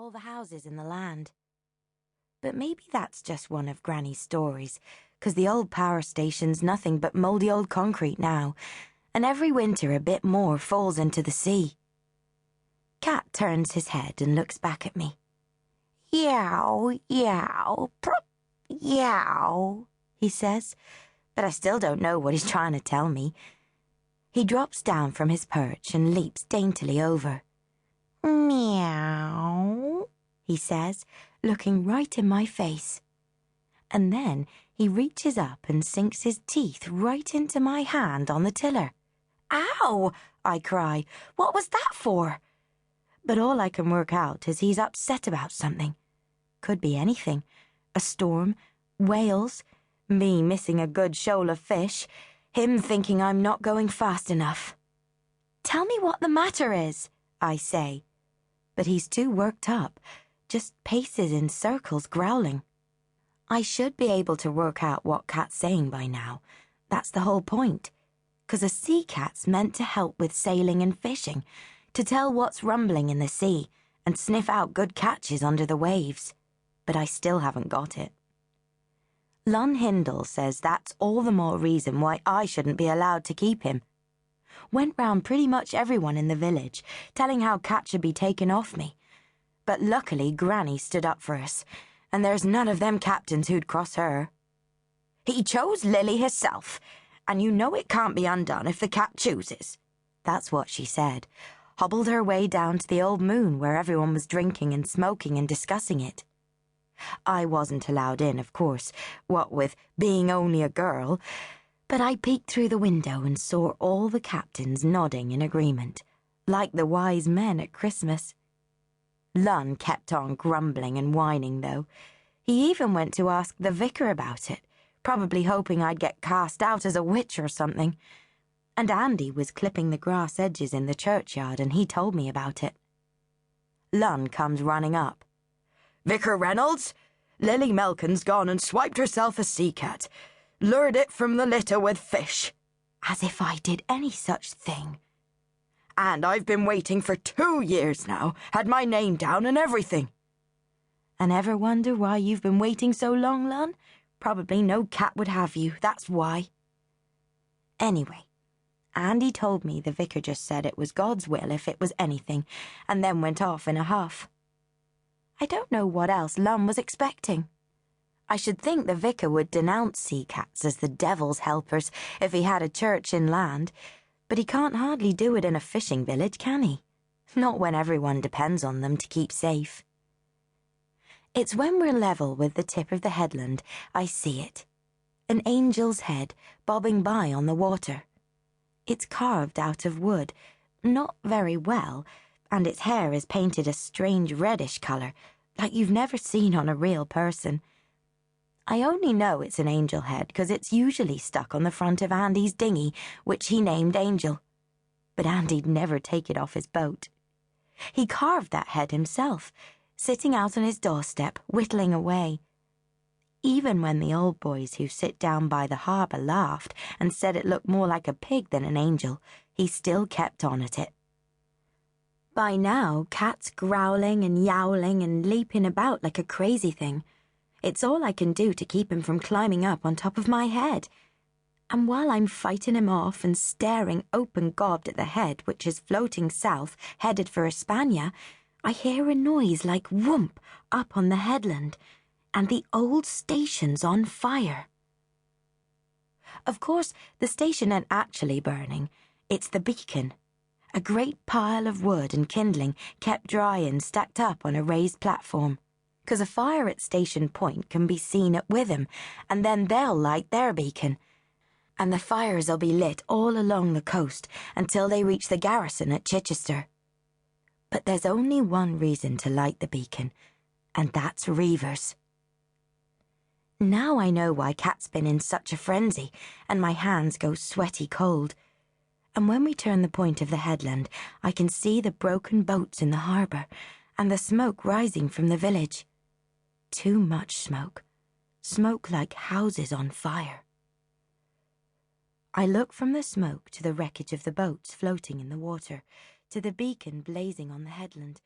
all the houses in the land. But maybe that's just one of Granny's stories, 'cause the old power station's nothing but mouldy old concrete now, and every winter a bit more falls into the sea. Cat turns his head and looks back at me. Yow, yow, prop, yow, he says, but I still don't know what he's trying to tell me. He drops down from his perch and leaps daintily over. Meow, he says, looking right in my face. And then he reaches up and sinks his teeth right into my hand on the tiller. Ow! I cry. What was that for? But all I can work out is he's upset about something. Could be anything. A storm, whales, me missing a good shoal of fish, him thinking I'm not going fast enough. Tell me what the matter is, I say. But he's too worked up, just paces in circles growling. I should be able to work out what Cat's saying by now. That's the whole point. 'Cause a sea cat's meant to help with sailing and fishing, to tell what's rumbling in the sea, and sniff out good catches under the waves. But I still haven't got it. Lon Hindle says that's all the more reason why I shouldn't be allowed to keep him. Went round pretty much everyone in the village, telling how Cat should be taken off me. But luckily Granny stood up for us, and there's none of them captains who'd cross her. He chose Lily herself, and you know it can't be undone if the cat chooses. That's what she said, hobbled her way down to the old moon where everyone was drinking and smoking and discussing it. I wasn't allowed in, of course, what with being only a girl, but I peeked through the window and saw all the captains nodding in agreement, like the wise men at Christmas. Lun kept on grumbling and whining, though. He even went to ask the vicar about it, probably hoping I'd get cast out as a witch or something. And Andy was clipping the grass edges in the churchyard, and he told me about it. Lun comes running up. Vicar Reynolds, Lilly Melkun's gone and swiped herself a sea cat, lured it from the litter with fish. As if I did any such thing. And I've been waiting for 2 years now, had my name down and everything. And ever wonder why you've been waiting so long, Lun? Probably no cat would have you, that's why. Anyway, Andy told me the vicar just said it was God's will if it was anything, and then went off in a huff. I don't know what else Lum was expecting. I should think the vicar would denounce sea cats as the devil's helpers if he had a church inland, but he can't hardly do it in a fishing village, can he? Not when everyone depends on them to keep safe. It's when we're level with the tip of the headland I see it. An angel's head bobbing by on the water. It's carved out of wood, not very well, and its hair is painted a strange reddish colour, like you've never seen on a real person. I only know it's an angel head because it's usually stuck on the front of Andy's dinghy, which he named Angel. But Andy'd never take it off his boat. He carved that head himself, sitting out on his doorstep, whittling away. Even when the old boys who sit down by the harbour laughed and said it looked more like a pig than an angel, he still kept on at it. By now, Cat's growling and yowling and leaping about like a crazy thing. It's all I can do to keep him from climbing up on top of my head. And while I'm fighting him off and staring open-gobbed at the head which is floating south, headed for Espana, I hear a noise like whoomp up on the headland, and the old station's on fire. Of course, the station ain't actually burning. It's the beacon. A great pile of wood and kindling kept dry and stacked up on a raised platform. 'Cause a fire at Station Point can be seen at Witham, and then they'll light their beacon. And the fires'll be lit all along the coast until they reach the garrison at Chichester. But there's only one reason to light the beacon, and that's Reavers. Now I know why Cat's been in such a frenzy, and my hands go sweaty cold. And when we turn the point of the headland, I can see the broken boats in the harbour, and the smoke rising from the village. Too much smoke. Smoke like houses on fire. I look from the smoke to the wreckage of the boats floating in the water, to the beacon blazing on the headland,